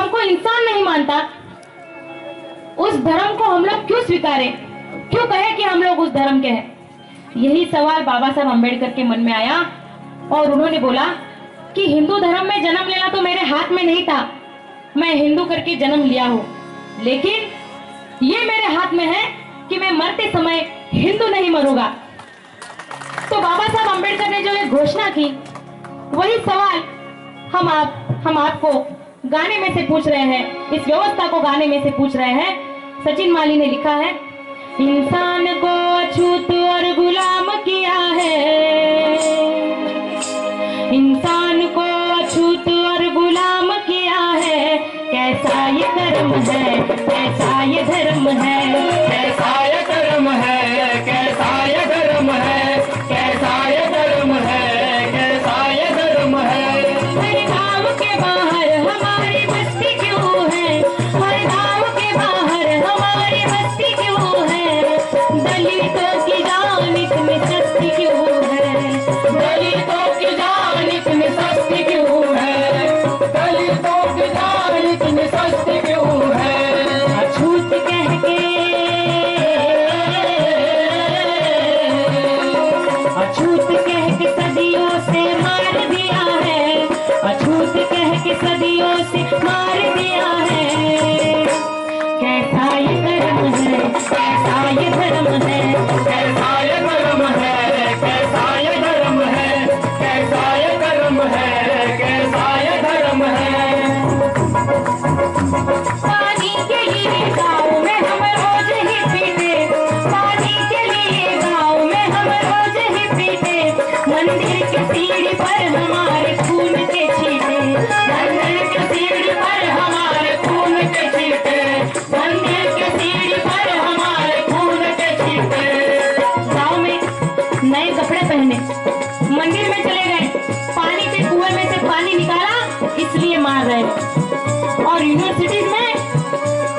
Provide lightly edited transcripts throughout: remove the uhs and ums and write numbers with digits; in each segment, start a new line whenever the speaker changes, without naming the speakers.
धर्म को इंसान नहीं मानता, उस धर्म को हम लोग क्यों स्वीकारें, क्यों कहें कि हम लोग उस धर्म के हैं? यही सवाल बाबा साहब अम्बेडकर के मन में आया और उन्होंने बोला कि हिंदू धर्म में जन्म लेना तो मेरे हाथ में नहीं था, मैं हिंदू करके जन्म लिया हूं, लेकिन ये मेरे हाथ में है कि मैं मरते समय हिंदू नहीं मरूंगा। तो बाबा साहब अम्बेडकर ने जो ये घोषणा की, वही सवाल हम आपको गाने में से पूछ रहे हैं, इस व्यवस्था को गाने में से पूछ रहे हैं। सचिन माली ने लिखा है, इंसान को अछूत और गुलाम किया है, इंसान को अछूत और गुलाम किया है, कैसा ये कर्म है, कैसा ये धर्म है,
कैसा ये कर्म है, कैसा ये धर्म है, कैसा ये धर्म है, कैसा ये धर्म है।
हर गांव के बाहर हमारी बस्ती क्यों है, हर गांव के बाहर हमारी बस्ती क्यों है, दलितों की जान इतनी सस्ती क्यों है,
दलितों की जान इतनी सस्ती क्यों है, दलितों की जान इतनी सस्ती क्यों है।
अछूत कह के, अछूत कह के सदियों से मार दिया है, अछूत कह के सदियों से मार दिया है, कैसा ये कर्म है, कैसा ये धर्म है,
कैसा ये कर्म है, कैसा ये धर्म है, कैसा ये कर्म है, कैसा ये धर्म है।
पानी के लिए गाँव में हम रोज ही पीते, पानी के लिए गाँव में हम रोज ही पीते, मंदिर के सीढ़ी पर हमारे खून के छींटे, मंदिर के सीढ़ी पर हमारे खून के छींटे, मंदिर के सीढ़ी पर हमारे खून के छींटे। गाँव में नए कपड़े पहने, मंदिर में चले गए, पानी से कुएं में से पानी निकाला, इसलिए मार रहे हैं। और यूनिवर्सिटीज में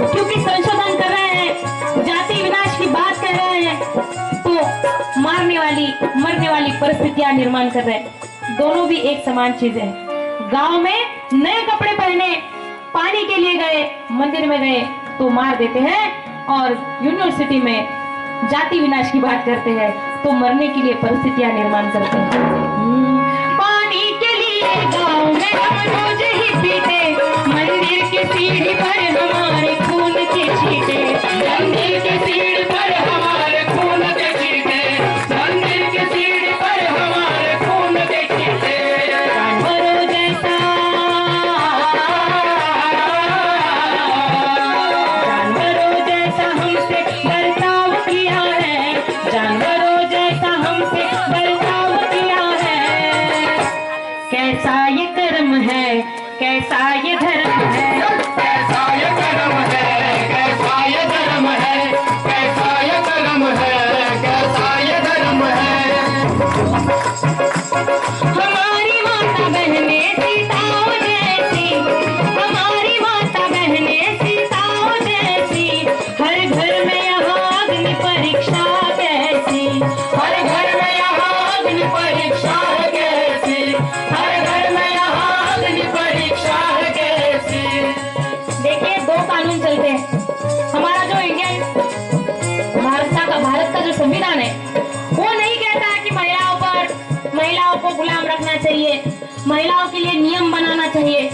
क्योंकि संशोधन कर रहे हैं, जाति विनाश की बात कर रहे हैं, तो मारने वाली मरने वाली परिस्थितियां निर्माण कर रहे हैं। दोनों भी एक समान चीजें हैं। गांव में नए कपड़े पहने, पानी के लिए गए, मंदिर में गए तो मार देते हैं, और यूनिवर्सिटी में जाति विनाश की बात करते हैं तो मरने के लिए परिस्थितियां निर्माण करते हैं। पानी के लिए गांव में हम रोज ही पीते, मंदिर के सीढ़ी पर हमारे खून के छींटे,
मंदिर के सीढ़ी पर हमारे खून के छींटे, मंदिर के सीढ़ी पर हमारे खून के छींटे।
जानवरों जैसा, जानवरों जैसा हमसे बर्ताव किया है, जानवरों जैसा हमसे बर्ताव किया है, कैसा ये कर्म है, कैसा ये धर्म है,
कैसा ये कर्म है, कैसा ये धर्म है, कैसा ये कर्म है, कैसा ये धर्म है।
हमारी माता बहने सीताओं जैसी, हमारी माता बहने सीताओं जैसी, हर घर में यहाँ अग्नि परीक्षा कैसी,
हर घर में यहाँ अग्नि परीक्षा है कैसी, हर घर में यहाँ अग्नि परीक्षा है कैसी।
देखिए दो कानून चलते हैं। हमारा जो इंडियन भारत का जो संविधान है, वो नहीं कहता कि महिलाओं को गुलाम रखना चाहिए, महिलाओं के लिए नियम बनाना चाहिए,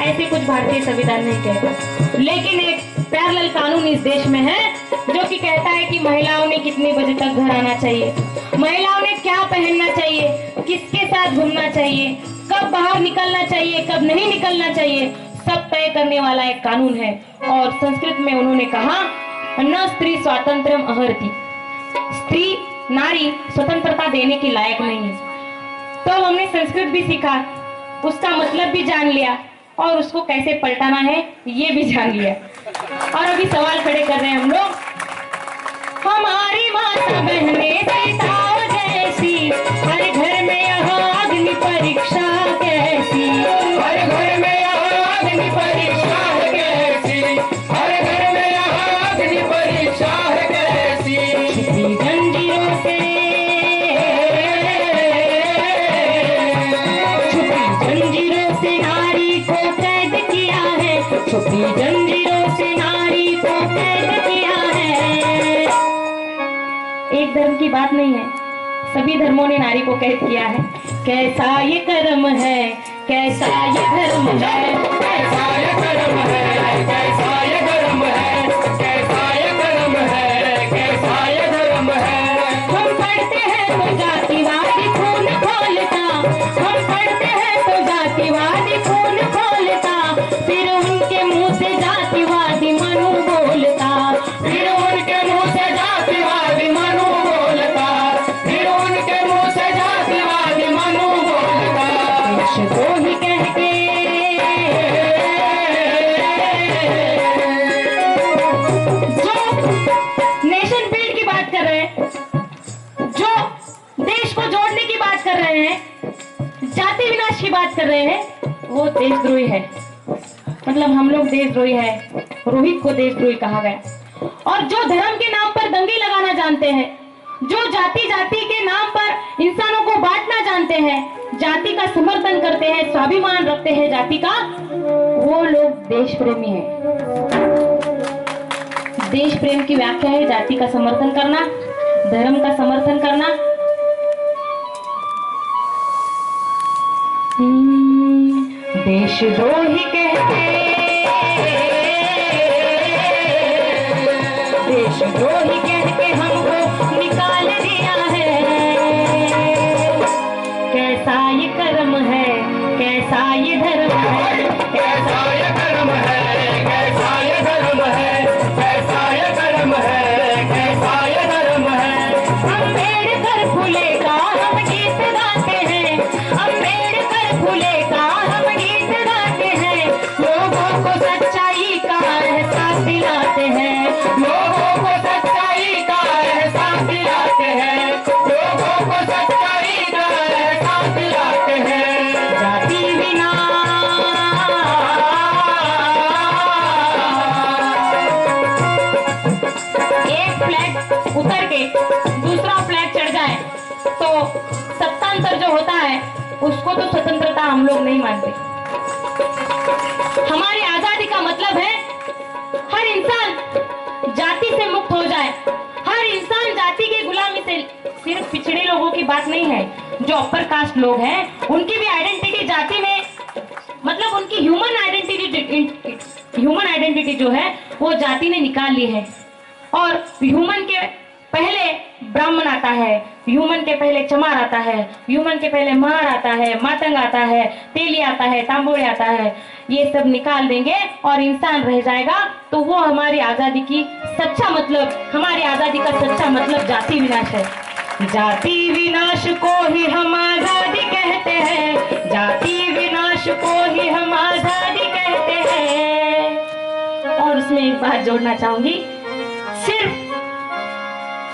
ऐसे कुछ भारतीय संविधान नहीं कहता। लेकिन एक पैरेलल कानून इस देश में है जो कि कहता है कि महिलाओं ने कितने बजे तक घर आना चाहिए, महिलाओं ने क्या पहनना चाहिए, किसके साथ घूमना चाहिए, कब बाहर निकलना चाहिए, कब नहीं निकलना चाहिए, सब तय करने वाला एक कानून है। और संस्कृत में उन्होंने कहा, न स्त्री स्वातंत्र्यम अहर्ति, स्त्री नारी स्वतंत्रता देने के लायक नहीं है। तो हमने संस्कृत भी सीखा, उसका मतलब भी जान लिया, और उसको कैसे पलटाना है ये भी जान लिया। और अभी सवाल खड़े कर रहे हैं हम लोग, हमारी माता बहने सीताओं जैसी, हर घर में यहाँ अग्नि परीक्षा कैसी,
हर घर में यहाँ अग्नि परीक्षा है कैसी, हर घर में यहाँ अग्नि परीक्षा है कैसी।
छुपी जंजीरों से, छुपी जंजीरों से नारी को कैद किया है, छुपी जंजीरों से नारी को कैद किया है। एक धर्म की बात नहीं है, सभी धर्मों ने नारी को कैद किया है। कैसा ये कर्म है, कैसा ये धर्म है,
कैसा ये कर्म है, कैसा ये धर्म है, कैसा ये कर्म है, कैसा ये धर्म है।
हम पढ़ते हैं तो जातिवादी खून खोलता, हम पढ़ते हैं तो जातिवादी खून खोलता, फिर उनके मुंह से जातिवादी मनु बोलता,
फिर उनके मुंह से जातिवादी मनु बोलता, फिर उनके मुंह से जातिवादी मनु बोलता।
देश को ही कह के जो नेशन बिल्ड की बात कर रहे हैं, जो देश को जोड़ने की बात कर रहे हैं, जाति विनाश की बात कर रहे हैं, वो देशद्रोही है। मतलब हम लोग देशद्रोही है, रोहित को देशद्रोही कहा गया। और जो धर्म के नाम पर दंगे लगाना जानते हैं, जो जाति जाति के नाम पर इंसानों को बांटना जानते हैं, जाति का समर्थन करते हैं, स्वाभिमान रखते हैं जाति का, वो लोग देश प्रेमी हैं। देश प्रेम की व्याख्या है जाति का समर्थन करना, धर्म का समर्थन करना। देशद्रोही कहते, देशद्रोही कह के हमको निकाल दिया है। कैसा ये कर्म है, कैसा ये धर्म है,
कैसा ये कर्म है, कैसा ये धर्म है, कैसा ये कर्म है, कैसा ये धर्म है।
अम्बेडकर फूले का हम गीत गाते हैं, अम्बेडकर फूले का हम गीत गाते हैं, लोगों को सच्चाई का एहसास दिलाते हैं,
लोगों को सच्चाई का एहसास दिलाते हैं, लोगों को सच्चाई का एहसास दिलाते हैं।
जाति विनाश। एक फ्लैग उतर के दूसरा फ्लैग चढ़ जाए तो सत्तांतर जो होता है उसको तो स्वतंत्रता हम लोग नहीं मानते। हमारी आजादी का मतलब है हर इंसान जाति से मुक्त हो जाए, हर इंसान जाति की गुलामी से। सिर्फ पिछड़े लोगों की बात नहीं है, जो अपर कास्ट लोग हैं उनकी भी आइडेंटिटी जाति में, मतलब उनकी ह्यूमन आइडेंटिटी जो है वो जाति ने निकाल ली है। और ह्यूमन के पहले ब्राह्मण आता है, ह्यूमन के पहले चमार आता है, ह्यूमन के पहले महार आता है, मातंग आता है, तेली आता है, तांबोड़े आता है, ये सब निकाल देंगे और इंसान रह जाएगा। तो वो हमारी आजादी की सच्चा मतलब, हमारी आजादी का सच्चा मतलब जाति विनाश है। जाति विनाश को ही हम आजादी कहते हैं, जाति विनाश को ही हम आजादी कहते हैं। और उसमें एक बात जोड़ना चाहूंगी, सिर्फ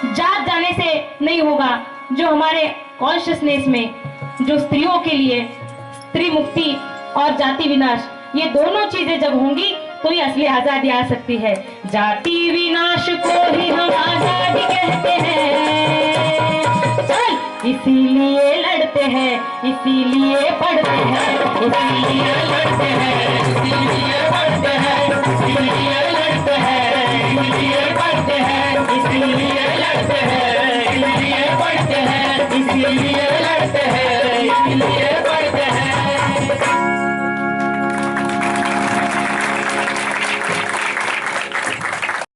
जात जाने से नहीं होगा, जो हमारे कॉन्शियसनेस में जो स्त्रियों के लिए स्त्री मुक्ति और जाति विनाश, ये दोनों चीजें जब होंगी तो ही असली आजादी आ सकती है। जाति विनाश को ही हम आजादी कहते हैं, चल इसीलिए लड़ते हैं, इसीलिए पढ़ते हैं, इसीलिए लड़ते हैं, इसीलिए पढ़ते हैं, इसीलिए लड़ते हैं, इसीलिए पढ़ते हैं, इसीलिए लड़ते हैं, इसीलिए पढ़ते हैं, इसीलिए लड़ते हैं, इसीलिए